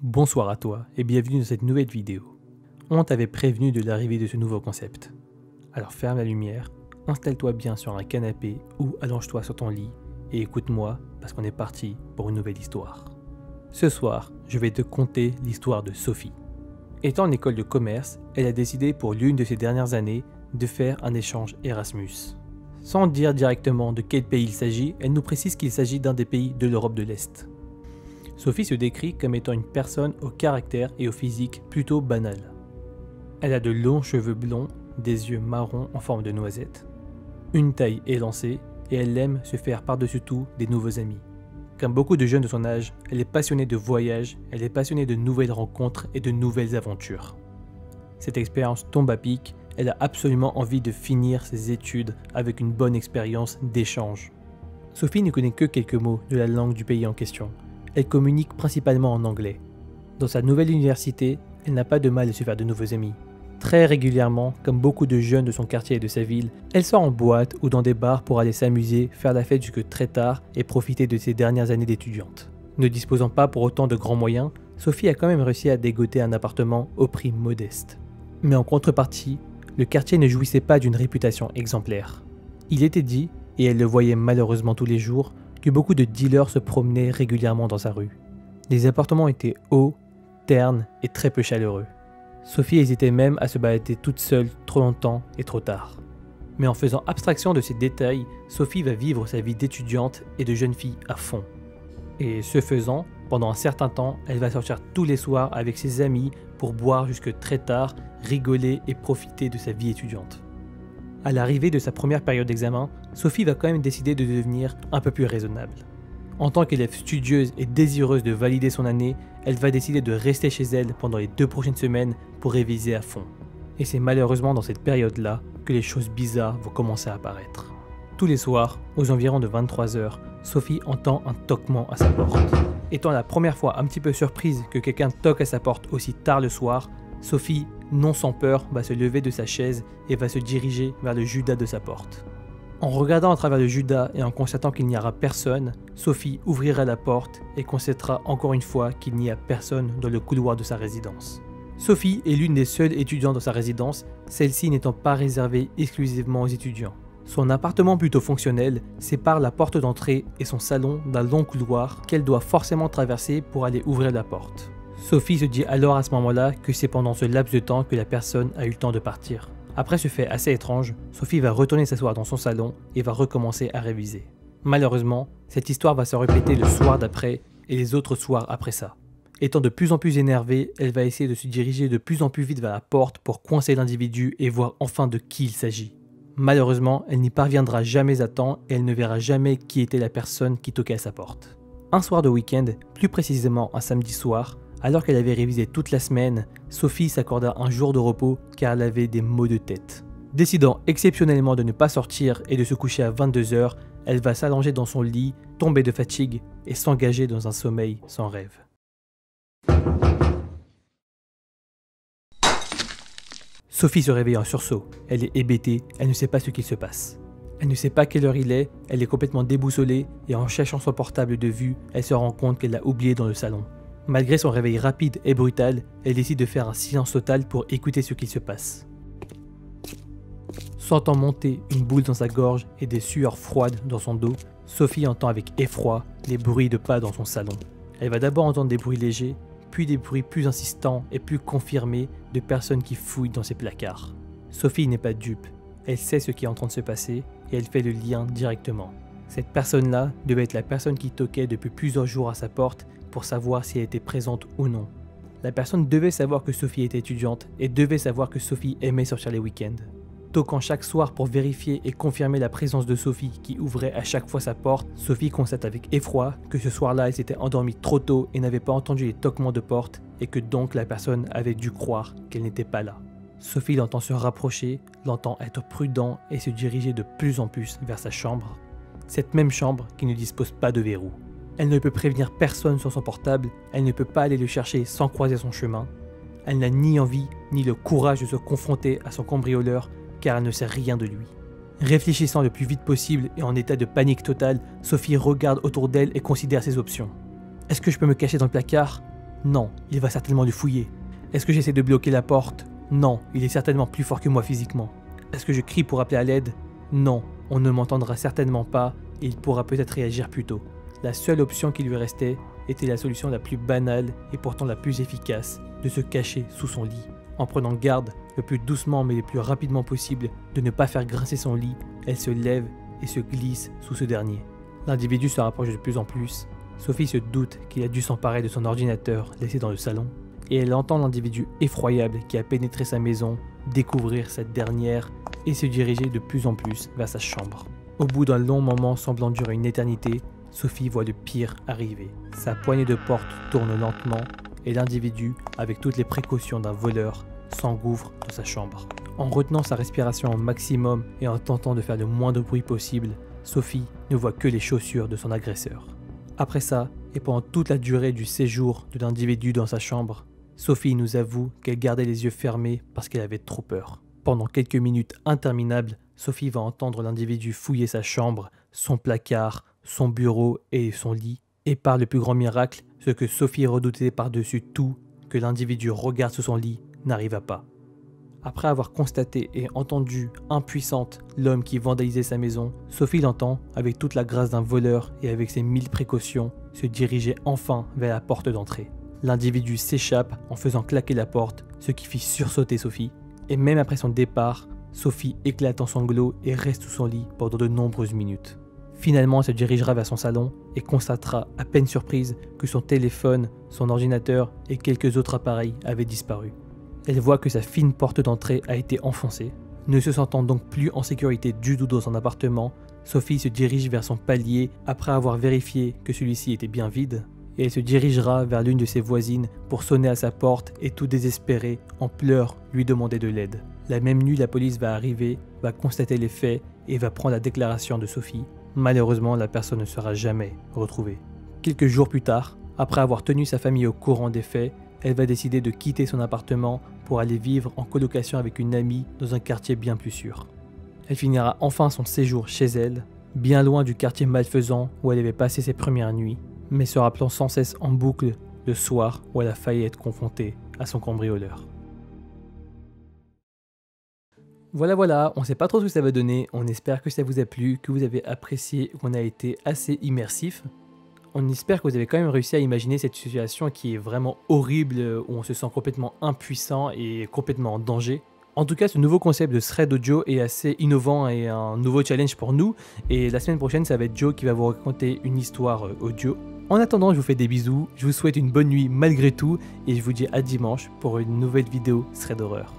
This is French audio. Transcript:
Bonsoir à toi et bienvenue dans cette nouvelle vidéo. On t'avait prévenu de l'arrivée de ce nouveau concept. Alors ferme la lumière, installe-toi bien sur un canapé ou allonge-toi sur ton lit et écoute-moi parce qu'on est parti pour une nouvelle histoire. Ce soir, je vais te conter l'histoire de Sophie. Étant en école de commerce, elle a décidé pour l'une de ses dernières années de faire un échange Erasmus. Sans dire directement de quel pays il s'agit, elle nous précise qu'il s'agit d'un des pays de l'Europe de l'Est. Sophie se décrit comme étant une personne au caractère et au physique plutôt banal. Elle a de longs cheveux blonds, des yeux marrons en forme de noisette, une taille élancée et elle aime se faire par-dessus tout des nouveaux amis. Comme beaucoup de jeunes de son âge, elle est passionnée de voyages, elle est passionnée de nouvelles rencontres et de nouvelles aventures. Cette expérience tombe à pic, elle a absolument envie de finir ses études avec une bonne expérience d'échange. Sophie ne connaît que quelques mots de la langue du pays en question. Elle communique principalement en anglais. Dans sa nouvelle université, elle n'a pas de mal à se faire de nouveaux amis. Très régulièrement, comme beaucoup de jeunes de son quartier et de sa ville, elle sort en boîte ou dans des bars pour aller s'amuser, faire la fête jusque très tard et profiter de ses dernières années d'étudiante. Ne disposant pas pour autant de grands moyens, Sophie a quand même réussi à dégoter un appartement au prix modeste. Mais en contrepartie, le quartier ne jouissait pas d'une réputation exemplaire. Il était dit, et elle le voyait malheureusement tous les jours, que beaucoup de dealers se promenaient régulièrement dans sa rue. Les appartements étaient hauts, ternes et très peu chaleureux. Sophie hésitait même à se balader toute seule trop longtemps et trop tard. Mais en faisant abstraction de ces détails, Sophie va vivre sa vie d'étudiante et de jeune fille à fond. Et ce faisant, pendant un certain temps, elle va sortir tous les soirs avec ses amis pour boire jusque très tard, rigoler et profiter de sa vie étudiante. À l'arrivée de sa première période d'examen, Sophie va quand même décider de devenir un peu plus raisonnable. En tant qu'élève studieuse et désireuse de valider son année, elle va décider de rester chez elle pendant les 2 prochaines semaines pour réviser à fond. Et c'est malheureusement dans cette période-là que les choses bizarres vont commencer à apparaître. Tous les soirs, aux environs de 23 h, Sophie entend un toquement à sa porte. Étant la première fois un petit peu surprise que quelqu'un toque à sa porte aussi tard le soir, Sophie, non sans peur, va se lever de sa chaise et va se diriger vers le Judas de sa porte. En regardant à travers le Judas et en constatant qu'il n'y aura personne, Sophie ouvrira la porte et constatera encore une fois qu'il n'y a personne dans le couloir de sa résidence. Sophie est l'une des seules étudiantes dans sa résidence, celle-ci n'étant pas réservée exclusivement aux étudiants. Son appartement plutôt fonctionnel sépare la porte d'entrée et son salon d'un long couloir qu'elle doit forcément traverser pour aller ouvrir la porte. Sophie se dit alors à ce moment-là que c'est pendant ce laps de temps que la personne a eu le temps de partir. Après ce fait assez étrange, Sophie va retourner s'asseoir dans son salon et va recommencer à réviser. Malheureusement, cette histoire va se répéter le soir d'après et les autres soirs après ça. Étant de plus en plus énervée, elle va essayer de se diriger de plus en plus vite vers la porte pour coincer l'individu et voir enfin de qui il s'agit. Malheureusement, elle n'y parviendra jamais à temps et elle ne verra jamais qui était la personne qui toquait à sa porte. Un soir de week-end, plus précisément un samedi soir, alors qu'elle avait révisé toute la semaine, Sophie s'accorda un jour de repos car elle avait des maux de tête. Décidant exceptionnellement de ne pas sortir et de se coucher à 22 h, elle va s'allonger dans son lit, tomber de fatigue et s'engager dans un sommeil sans rêve. Sophie se réveille en sursaut. Elle est hébétée, elle ne sait pas ce qu'il se passe. Elle ne sait pas quelle heure il est, elle est complètement déboussolée et en cherchant son portable de vue, elle se rend compte qu'elle l'a oublié dans le salon. Malgré son réveil rapide et brutal, elle décide de faire un silence total pour écouter ce qui se passe. Sentant monter une boule dans sa gorge et des sueurs froides dans son dos, Sophie entend avec effroi les bruits de pas dans son salon. Elle va d'abord entendre des bruits légers, puis des bruits plus insistants et plus confirmés de personnes qui fouillent dans ses placards. Sophie n'est pas dupe, elle sait ce qui est en train de se passer et elle fait le lien directement. Cette personne-là devait être la personne qui toquait depuis plusieurs jours à sa porte pour savoir si elle était présente ou non. La personne devait savoir que Sophie était étudiante et devait savoir que Sophie aimait sortir les week-ends. Toquant chaque soir pour vérifier et confirmer la présence de Sophie qui ouvrait à chaque fois sa porte, Sophie constate avec effroi que ce soir-là elle s'était endormie trop tôt et n'avait pas entendu les toquements de porte et que donc la personne avait dû croire qu'elle n'était pas là. Sophie l'entend se rapprocher, l'entend être prudent et se diriger de plus en plus vers sa chambre. Cette même chambre qui ne dispose pas de verrou. Elle ne peut prévenir personne sur son portable, elle ne peut pas aller le chercher sans croiser son chemin. Elle n'a ni envie ni le courage de se confronter à son cambrioleur car elle ne sait rien de lui. Réfléchissant le plus vite possible et en état de panique totale, Sophie regarde autour d'elle et considère ses options. Est-ce que je peux me cacher dans le placard? Non, il va certainement le fouiller. Est-ce que j'essaie de bloquer la porte? Non, il est certainement plus fort que moi physiquement. Est-ce que je crie pour appeler à l'aide? Non, on ne m'entendra certainement pas et il pourra peut-être réagir plus tôt. La seule option qui lui restait était la solution la plus banale et pourtant la plus efficace, de se cacher sous son lit. En prenant garde, le plus doucement mais le plus rapidement possible, de ne pas faire grincer son lit, elle se lève et se glisse sous ce dernier. L'individu se rapproche de plus en plus. Sophie se doute qu'il a dû s'emparer de son ordinateur laissé dans le salon, et elle entend l'individu effroyable qui a pénétré sa maison découvrir cette dernière et se diriger de plus en plus vers sa chambre. Au bout d'un long moment semblant durer une éternité, Sophie voit le pire arriver. Sa poignée de porte tourne lentement et l'individu, avec toutes les précautions d'un voleur, s'engouffre dans sa chambre. En retenant sa respiration au maximum et en tentant de faire le moins de bruit possible, Sophie ne voit que les chaussures de son agresseur. Après ça, et pendant toute la durée du séjour de l'individu dans sa chambre, Sophie nous avoue qu'elle gardait les yeux fermés parce qu'elle avait trop peur. Pendant quelques minutes interminables, Sophie va entendre l'individu fouiller sa chambre, son placard, son bureau et son lit, et par le plus grand miracle, ce que Sophie redoutait par-dessus tout, que l'individu regarde sous son lit, n'arriva pas. Après avoir constaté et entendu, impuissante, l'homme qui vandalisait sa maison, Sophie l'entend, avec toute la grâce d'un voleur et avec ses 1000 précautions, se diriger enfin vers la porte d'entrée. L'individu s'échappe en faisant claquer la porte, ce qui fit sursauter Sophie. Et même après son départ, Sophie éclate en sanglots et reste sous son lit pendant de nombreuses minutes. Finalement, elle se dirigera vers son salon et constatera, à peine surprise, que son téléphone, son ordinateur et quelques autres appareils avaient disparu. Elle voit que sa fine porte d'entrée a été enfoncée. Ne se sentant donc plus en sécurité du tout dans son appartement, Sophie se dirige vers son palier après avoir vérifié que celui-ci était bien vide, et elle se dirigera vers l'une de ses voisines pour sonner à sa porte et tout désespérée, en pleurs, lui demander de l'aide. La même nuit, la police va arriver, va constater les faits et va prendre la déclaration de Sophie. Malheureusement, la personne ne sera jamais retrouvée. Quelques jours plus tard, après avoir tenu sa famille au courant des faits, elle va décider de quitter son appartement pour aller vivre en colocation avec une amie dans un quartier bien plus sûr. Elle finira enfin son séjour chez elle, bien loin du quartier malfaisant où elle avait passé ses premières nuits, mais se rappelant sans cesse en boucle le soir où elle a failli être confrontée à son cambrioleur. Voilà, on ne sait pas trop ce que ça va donner, on espère que ça vous a plu, que vous avez apprécié, qu'on a été assez immersif. On espère que vous avez quand même réussi à imaginer cette situation qui est vraiment horrible, où on se sent complètement impuissant et complètement en danger. En tout cas, ce nouveau concept de thread audio est assez innovant et un nouveau challenge pour nous. Et la semaine prochaine, ça va être Joe qui va vous raconter une histoire audio. En attendant, je vous fais des bisous, je vous souhaite une bonne nuit malgré tout et je vous dis à dimanche pour une nouvelle vidéo thread horreur.